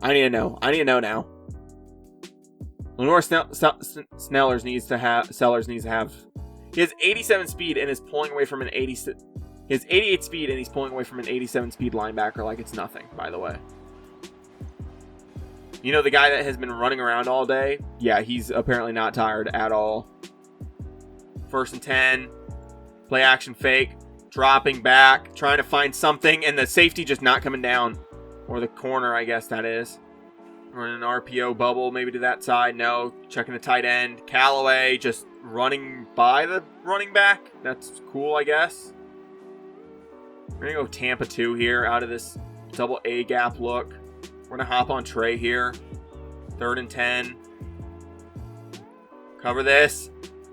I need to know. I need to know now. Lenore Sellers needs to have. He has 87 speed and is pulling away from an 86. He has 88 speed, and he's pulling away from an 87 speed linebacker like it's nothing, by the way. You know the guy that has been running around all day? Yeah, he's apparently not tired at all. 1st and 10. Play action fake. Dropping back. Trying to find something, and the safety just not coming down. Or the corner, I guess that is. Running an RPO bubble maybe to that side. No. Checking the tight end. Callaway just running by the running back. That's cool, I guess. We're going to go Tampa 2 here out of this double A gap look. We're going to hop on Trey here. 3rd and 10. Cover this.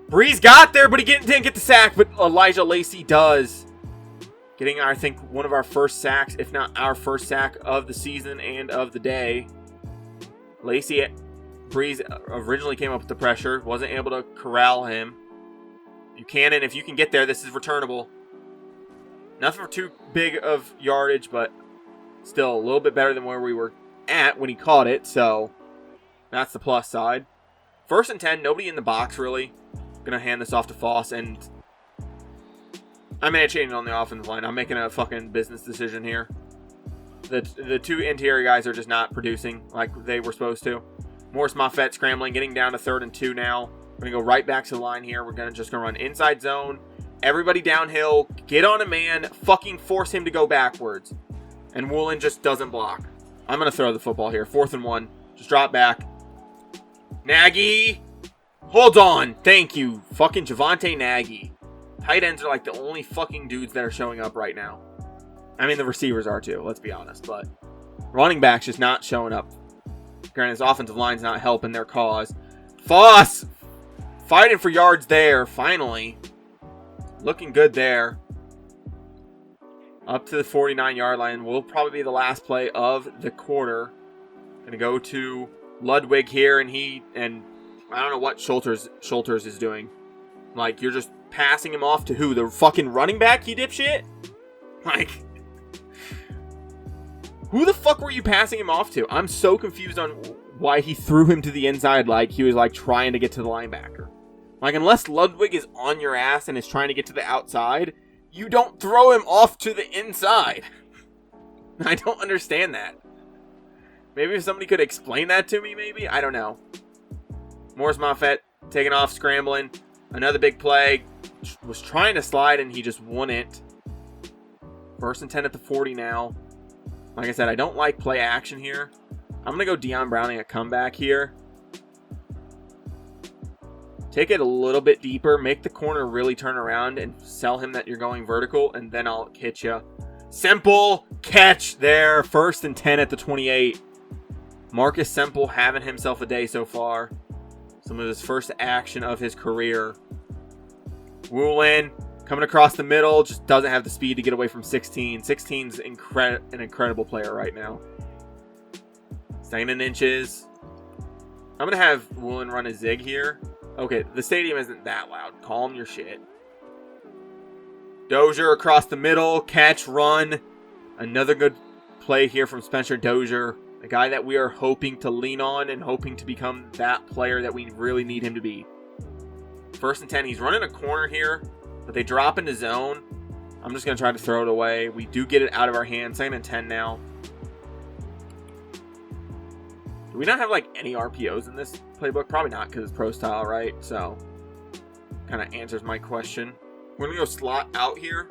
Breeze got there, but he didn't get the sack, but Elijah Lacey does. Getting, I think, one of our first sacks, if not our first sack of the season and of the day. Lacey Breeze originally came up with the pressure. Wasn't able to corral him. Buchanan, if you can get there, this is returnable. Nothing for too big of yardage, but still a little bit better than where we were at when he caught it. So that's the plus side. 1st and 10, nobody in the box really. Gonna hand this off to Foss, and I made a change on the offensive line. I'm making a fucking business decision here. The two interior guys are just not producing like they were supposed to. Morris Moffett scrambling, getting down to 3rd and 2 now. We're gonna go right back to the line here. We're just gonna run inside zone. Everybody downhill. Get on a man. Fucking force him to go backwards. And Woolen just doesn't block. I'm gonna throw the football here. 4th and 1. Just drop back. Nagy! Hold on! Thank you. Fucking Javante Nagy. Tight ends are like the only fucking dudes that are showing up right now. I mean, the receivers are too, let's be honest. But running backs just not showing up. Granted, his offensive line's not helping their cause. Foss! Fighting for yards there, finally. Looking good there. Up to the 49-yard line. Will probably be the last play of the quarter. Gonna go to Ludwig here, and I don't know what Schulters is doing. Like, you're just passing him off to who? The fucking running back, you dipshit? Like, who the fuck were you passing him off to? I'm so confused on why he threw him to the inside like he was, like, trying to get to the linebacker. Like, unless Ludwig is on your ass and is trying to get to the outside, you don't throw him off to the inside. I don't understand that. Maybe if somebody could explain that to me, maybe? I don't know. Morris Moffett taking off, scrambling. Another big play. Was trying to slide, and he just wouldn't. 1st and 10 at the 40 now. Like I said, I don't like play action here. I'm going to go Deion Browning a comeback here. Take it a little bit deeper. Make the corner really turn around and sell him that you're going vertical, and then I'll hit you. Simple catch there. 1st and 10 at the 28. Marcus Semple having himself a day so far. Some of his first action of his career. Woolen coming across the middle. Just doesn't have the speed to get away from 16. 16's an incredible player right now. 2nd inches. I'm going to have Woolen run a zig here. Okay, the stadium isn't that loud. Calm your shit. Dozier across the middle. Catch, run. Another good play here from Spencer Dozier. A guy that we are hoping to lean on and hoping to become that player that we really need him to be. 1st and 10. He's running a corner here, but they drop into zone. I'm just going to try to throw it away. We do get it out of our hands. 2nd and 10 now. Do we not have, like, any RPOs in this playbook? Probably not, because it's pro style, right? So, kind of answers my question. We're going to go slot out here.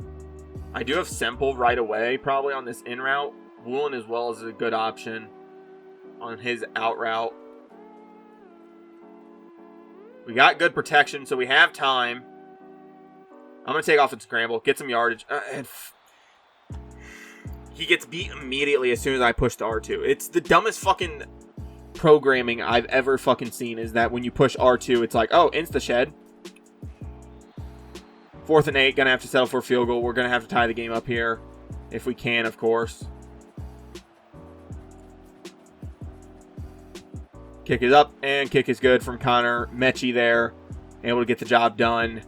I do have Semple right away, probably on this in route. Woolen as well is a good option on his out route. We got good protection, so we have time. I'm going to take off and scramble, get some yardage. He gets beat immediately as soon as I push to R2. It's the dumbest fucking programming I've ever fucking seen, is that when you push R2, it's like, oh, insta-shed. 4th and 8, going to have to settle for a field goal. We're going to have to tie the game up here, if we can, of course. Kick is up, and kick is good from Connor Mechie there. Able to get the job done.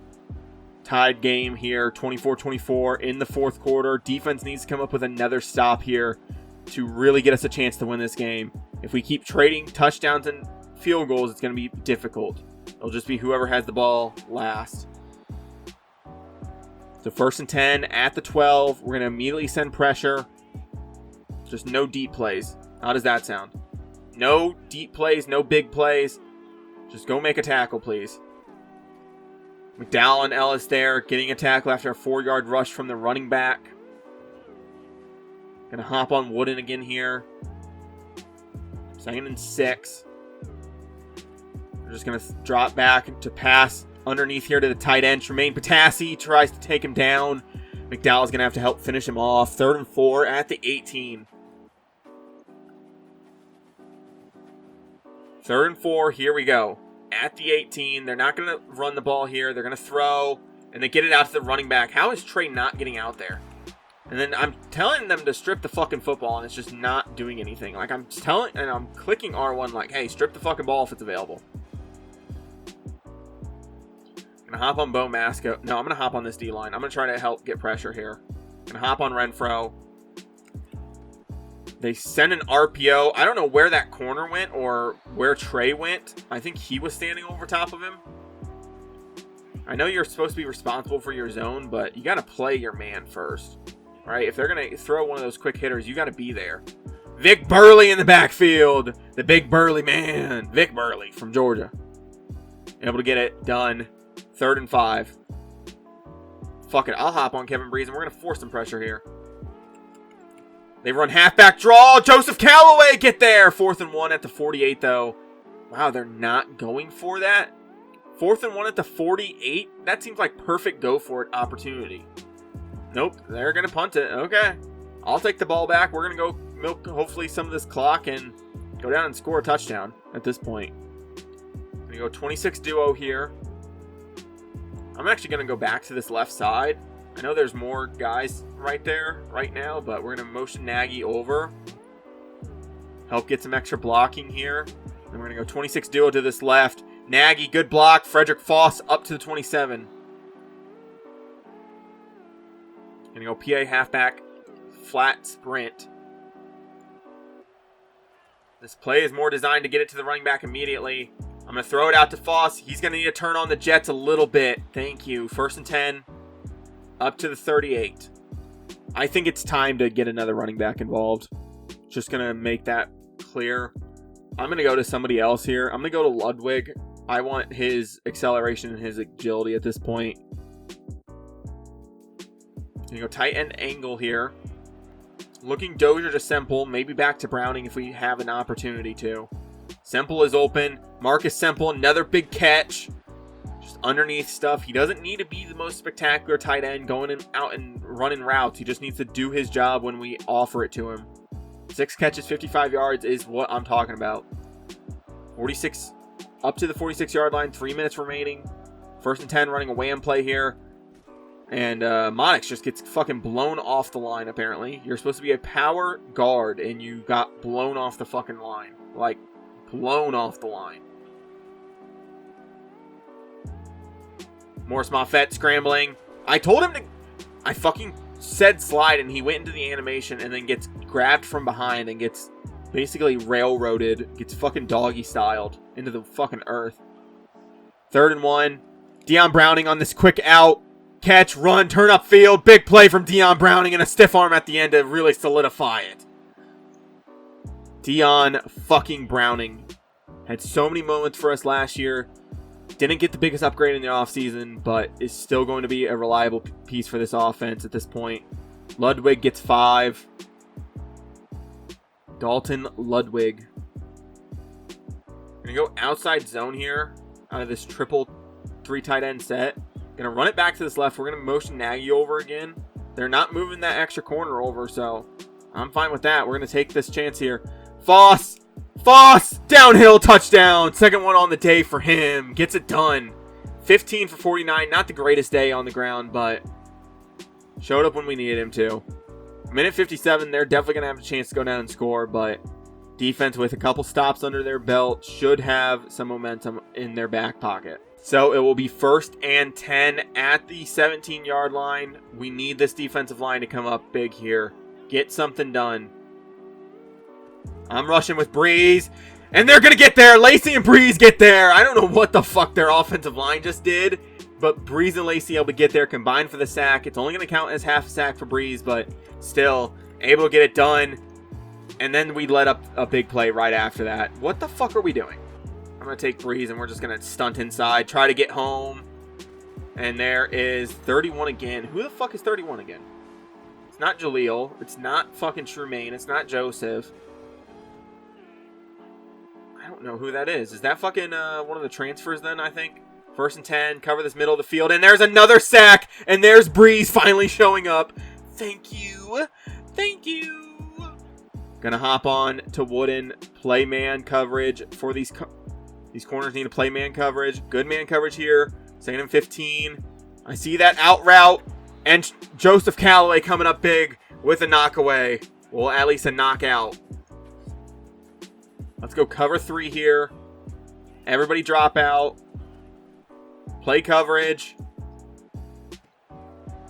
Tied game here, 24-24 in the 4th quarter. Defense needs to come up with another stop here to really get us a chance to win this game. If we keep trading touchdowns and field goals, it's going to be difficult. It'll just be whoever has the ball last. So 1st and 10 at the 12. We're going to immediately send pressure. Just no deep plays. How does that sound? No deep plays, no big plays. Just go make a tackle, please. McDowell and Ellis there, getting a tackle after a 4-yard rush from the running back. Gonna hop on Wooden again here. 2nd and 6. We're just gonna drop back to pass underneath here to the tight end. Tremaine Patassi tries to take him down. McDowell's gonna have to help finish him off. 3rd and 4 at the 18. 3rd and 4, here we go. At the 18, they're not going to run the ball here. They're going to throw, and they get it out to the running back. How is Trey not getting out there? And then I'm telling them to strip the fucking football, and it's just not doing anything. Like, I'm telling, and I'm clicking R1 like, hey, strip the fucking ball if it's available. I'm gonna hop on Bo Masco. No, I'm gonna hop on this D-line. I'm gonna try to help get pressure here. I'm gonna hop on Renfro. They send an RPO. I don't know where that corner went or where Trey went. I think he was standing over top of him. I know you're supposed to be responsible for your zone, but you gotta play your man first. Right, if they're going to throw one of those quick hitters, you got to be there. Vic Burley in the backfield. The big burly man. Vic Burley from Georgia. Able to get it done. 3rd and 5. Fuck it. I'll hop on Kevin Breeze, and we're going to force some pressure here. They run halfback draw. Joseph Callaway, get there. 4th and 1 at the 48, though. Wow, they're not going for that. 4th and 1 at the 48? That seems like perfect go-for-it opportunity. Nope, they're going to punt it. Okay. I'll take the ball back. We're going to go milk, hopefully, some of this clock and go down and score a touchdown at this point. Going to go 26 duo here. I'm actually going to go back to this left side. I know there's more guys right there right now, but we're going to motion Nagy over. Help get some extra blocking here. And we're going to go 26 duo to this left. Nagy, good block. Frederick Foss up to the 27. Gonna go PA halfback, flat sprint. This play is more designed to get it to the running back immediately. I'm gonna throw it out to Foss. He's gonna need to turn on the Jets a little bit. Thank you. 1st and 10, up to the 38. I think it's time to get another running back involved. Just gonna make that clear. I'm gonna go to somebody else here. I'm gonna go to Ludwig. I want his acceleration and his agility at this point. Gonna go tight end angle here. Looking Dozier to Semple. Maybe back to Browning if we have an opportunity to. Semple is open. Marcus Semple, another big catch. Just underneath stuff. He doesn't need to be the most spectacular tight end going out and running routes. He just needs to do his job when we offer it to him. 6 catches, 55 yards is what I'm talking about. 46, up to the 46-yard line. 3 minutes remaining. 1st and 10, running a wham play here. And Monix just gets fucking blown off the line, apparently. You're supposed to be a power guard, and you got blown off the fucking line. Like, blown off the line. Morris Moffett scrambling. I told him to... I fucking said slide, and he went into the animation, and then gets grabbed from behind, and gets basically railroaded. Gets fucking doggy-styled into the fucking earth. 3rd and 1. Deion Browning on this quick out. Catch, run, turn up field. Big play from Deion Browning and a stiff arm at the end to really solidify it. Deion fucking Browning had so many moments for us last year. Didn't get the biggest upgrade in the offseason, but is still going to be a reliable piece for this offense at this point. Ludwig gets 5. Dalton Ludwig. Going to go outside zone here out of this triple 3 tight end set. Gonna run it back to this left. We're gonna motion Nagy over again. They're not moving that extra corner over, so I'm fine with that. We're gonna take this chance here. Foss! Downhill touchdown! 2nd one on the day for him. Gets it done. 15 for 49. Not the greatest day on the ground, but showed up when we needed him to. Minute 57. They're definitely gonna have a chance to go down and score, but defense with a couple stops under their belt should have some momentum in their back pocket. So it will be 1st and 10 at the 17-yard line. We need this defensive line to come up big here. Get something done. I'm rushing with Breeze. And they're going to get there. Lacey and Breeze get there. I don't know what the fuck their offensive line just did. But Breeze and Lacey able to get there, combined for the sack. It's only going to count as half a sack for Breeze, but still able to get it done. And then we let up a big play right after that. What the fuck are we doing? I'm going to take Breeze, and we're just going to stunt inside. Try to get home. And there is 31 again. Who the fuck is 31 again? It's not Jaleel. It's not fucking Trumaine. It's not Joseph. I don't know who that is. Is that fucking one of the transfers then, I think? 1st and 10. Cover this middle of the field. And there's another sack. And there's Breeze finally showing up. Thank you. Thank you. Gonna hop on to Wooden. Play man coverage for these corners need to play man coverage. Good man coverage here. 2nd and 15. I see that out route. And Joseph Callaway coming up big with a knockaway. Well, at least a knockout. Let's go cover 3 here. Everybody drop out. Play coverage.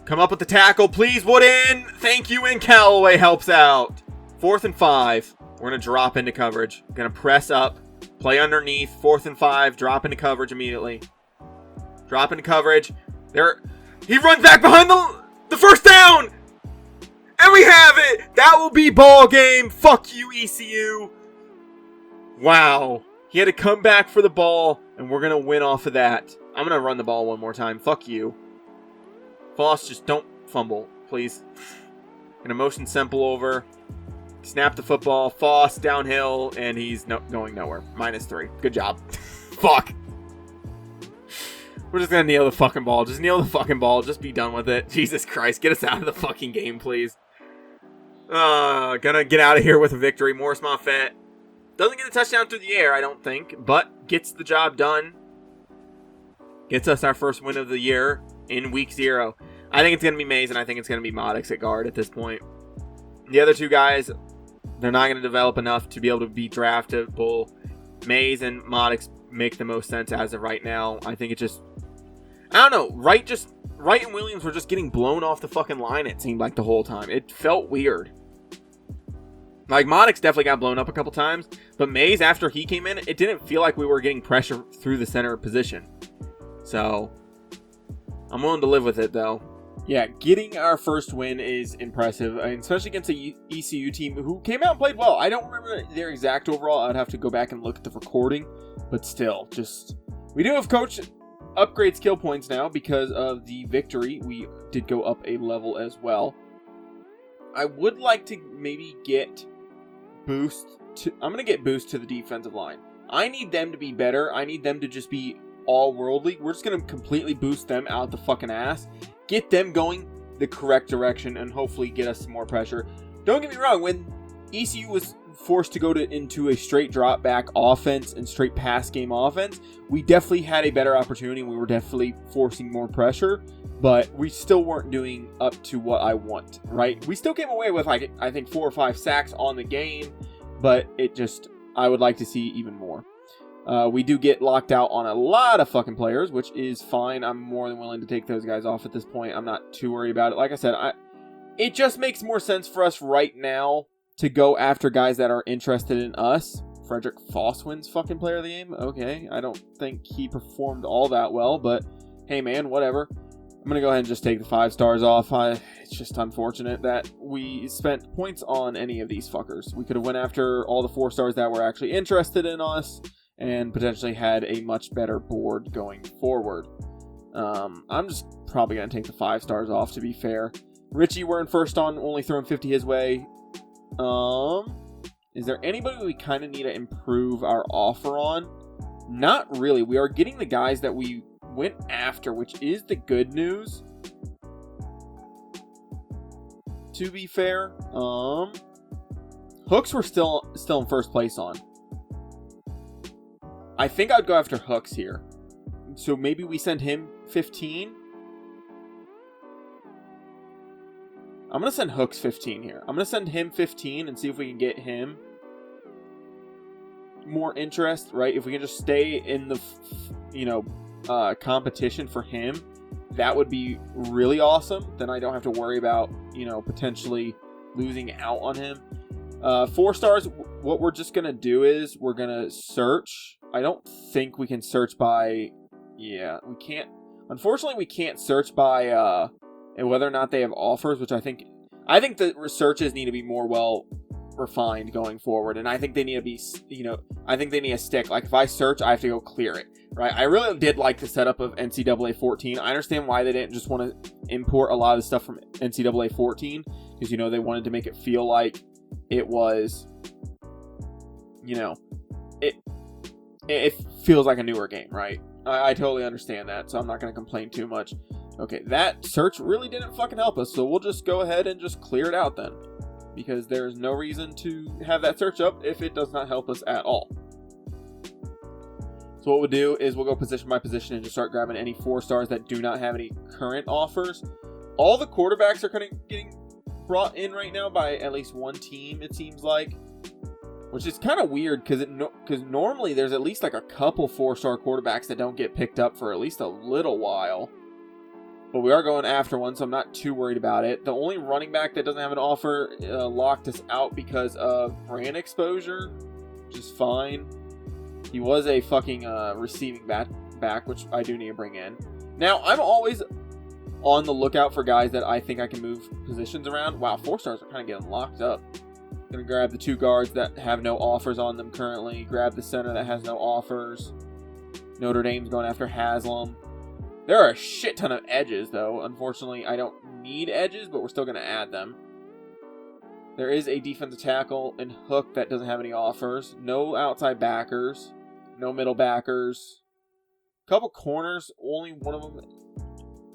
Come up with the tackle, please. Wooden. Thank you, and Callaway helps out. 4th and 5. We're going to drop into coverage. Going to press up. Play underneath. 4th and 5. Drop into coverage immediately. Drop into coverage. There. He runs back behind the first down. And we have it. That will be ball game. Fuck you, ECU. Wow. He had to come back for the ball, and we're going to win off of that. I'm going to run the ball one more time. Fuck you. Foss, just don't fumble, please. Going to motion Semple over. Snap the football. Foss downhill, and he's going nowhere. -3. Good job. Fuck. We're just going to kneel the fucking ball. Just kneel the fucking ball. Just be done with it. Jesus Christ. Get us out of the fucking game, please. Gonna get out of here with a victory. Morris Moffett doesn't get a touchdown through the air, I don't think, but gets the job done. Gets us our first win of the year in week 0. I think it's going to be Mays, and I think it's going to be Modix at guard at this point. The other 2 guys, they're not going to develop enough to be able to be draftable. Mays and Modix make the most sense as of right now. I think it just... I don't know. Wright and Williams were just getting blown off the fucking line, it seemed like, the whole time. It felt weird. Like, Modix definitely got blown up a couple times, but Mays, after he came in, it didn't feel like we were getting pressure through the center position. So, I'm willing to live with it, though. Yeah, getting our first win is impressive, especially against a ECU team who came out and played well. I don't remember their exact overall. I'd have to go back and look at the recording, but still, just... We do have Coach upgrade skill points now because of the victory. We did go up a level as well. I would like to maybe get boost to... I'm going to get boost to the defensive line. I need them to be better. I need them to just be all-worldly. We're just going to completely boost them out the fucking ass. Get them going the correct direction and hopefully get us some more pressure. Don't get me wrong, when ECU was forced to go into a straight drop back offense and straight pass game offense, we definitely had a better opportunity. We were definitely forcing more pressure, but we still weren't doing up to what I want, right? We still came away with, like, I think 4 or 5 sacks on the game, but it just, I would like to see even more. We do get locked out on a lot of fucking players, which is fine. I'm more than willing to take those guys off at this point. I'm not too worried about it. Like I said, it just makes more sense for us right now to go after guys that are interested in us. Frederick Foss wins fucking player of the game. Okay, I don't think he performed all that well, but hey man, whatever. I'm going to go ahead and just take the 5 stars off. It's just unfortunate that we spent points on any of these fuckers. We could have went after all the 4 stars that were actually interested in us and potentially had a much better board going forward. I'm just probably going to take the 5 stars off, to be fair. Richie, we're in first on, only throwing 50 his way. Is there anybody we kind of need to improve our offer on? Not really. We are getting the guys that we went after, which is the good news. To be fair, Hooks we're still in first place on. I think I'd go after Hooks here. So maybe we send him 15. I'm going to send Hooks 15 here. I'm going to send him 15 and see if we can get him more interest, right? If we can just stay in the, competition for him, that would be really awesome. Then I don't have to worry about, potentially losing out on him. 4 stars, what we're just going to do is we're going to search. I don't think we can search by... Yeah, we can't... Unfortunately, we can't search by whether or not they have offers, which I think the searches need to be more well refined going forward, and I think they need to be, I think they need to stick. Like, if I search, I have to go clear it, right? I really did like the setup of NCAA 14. I understand why they didn't just want to import a lot of the stuff from NCAA 14, because, they wanted to make it feel like it was, it feels like a newer game, right? I totally understand that, so I'm not going to complain too much. Okay, that search really didn't fucking help us, so we'll just go ahead and just clear it out then. Because there's no reason to have that search up if it does not help us at all. So what we'll do is we'll go position by position and just start grabbing any 4 stars that do not have any current offers. all the quarterbacks are kind of getting brought in right now by at least one team, it seems like. Which is kind of weird because normally there's at least like a couple 4-star quarterbacks that don't get picked up for at least a little while. But we are going after one, so I'm not too worried about it. The only running back that doesn't have an offer locked us out because of brand exposure, which is fine. He was a fucking receiving back, which I do need to bring in. Now, I'm always on the lookout for guys that I think I can move positions around. Wow, 4-stars are kind of getting locked up. Gonna grab the 2 guards that have no offers on them currently. Grab the center that has no offers. Notre Dame's going after Haslam. There are a shit ton of edges, though. Unfortunately, I don't need edges, but we're still gonna add them. There is a defensive tackle and hook that doesn't have any offers. No outside backers. No middle backers. Couple corners. Only one of them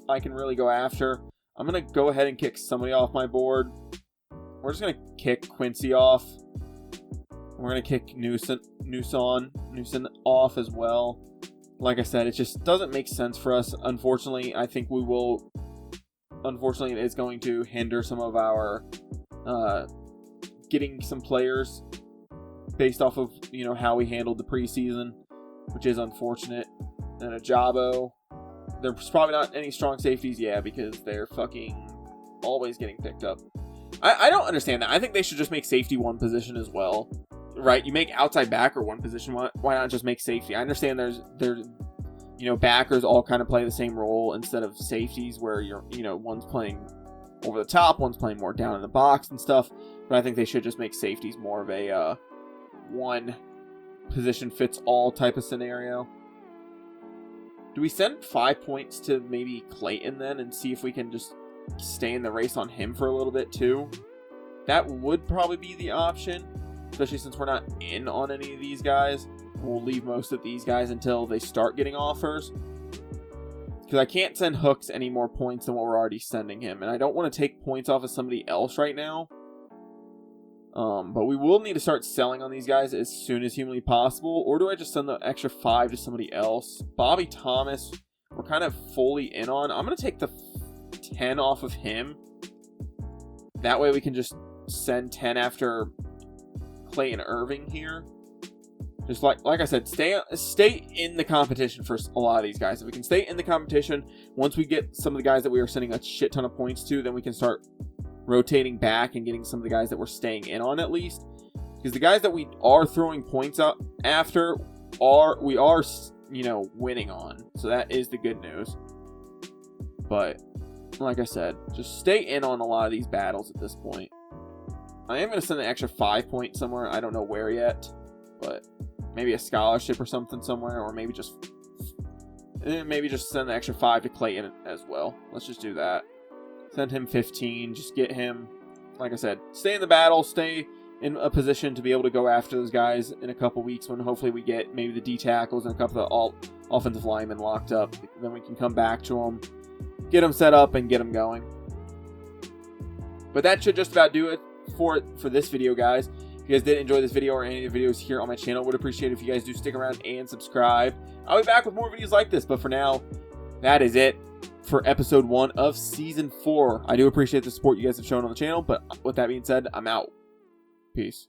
I can really go after. I'm gonna go ahead and kick somebody off my board. We're just going to kick Quincy off. We're going to kick Newson off as well. Like I said, it just doesn't make sense for us. Unfortunately, I think we will... Unfortunately, it is going to hinder some of our getting some players based off of, you know, how we handled the preseason, which is unfortunate. And a Jabo. There's probably not any strong safeties, yeah, because they're fucking always getting picked up. I don't understand that. I think they should just make safety one position as well, right? You make outside backer one position. Why not just make safety? I understand there's you know, backers all kind of play the same role instead of safeties where you're, you know, one's playing over the top, one's playing more down in the box and stuff. But I think they should just make safeties more of a one position fits all type of scenario. Do we send 5 points to maybe Clayton then and see if we can just stay in the race on him for a little bit too? That would probably be the option, especially since we're not in on any of these guys. We'll leave most of these guys until they start getting offers, because I can't send Hooks any more points than what we're already sending him, and I don't want to take points off of somebody else right now. But we will need to start selling on these guys as soon as humanly possible. Or do I just send the extra 5 to somebody else? Bobby Thomas, we're kind of fully in on. I'm going to take the 10 off of him. That way we can just send 10 after Clayton Irving here. Just like I said, stay in the competition for a lot of these guys. If we can stay in the competition, once we get some of the guys that we are sending a shit ton of points to, then we can start rotating back and getting some of the guys that we're staying in on at least. Because the guys that we are throwing points up after we are, you know, winning on. So that is the good news. But like I said, just stay in on a lot of these battles at this point. I am going to send an extra 5 points somewhere. I don't know where yet, but maybe a scholarship or something somewhere, or maybe just send the extra 5 to Clayton as well. Let's just do that. Send him 15. Just get him, like I said, stay in the battle, stay in a position to be able to go after those guys in a couple weeks when hopefully we get maybe the D tackles and a couple of offensive linemen locked up. Then we can come back to them, get them set up, and get them going. But that should just about do it for this video, guys. If you guys did enjoy this video or any of the videos here on my channel, would appreciate it if you guys do stick around and subscribe. I'll be back with more videos like this, but for now, that is it for episode 1 of season 4. I do appreciate the support you guys have shown on the channel, but with that being said, I'm out. Peace.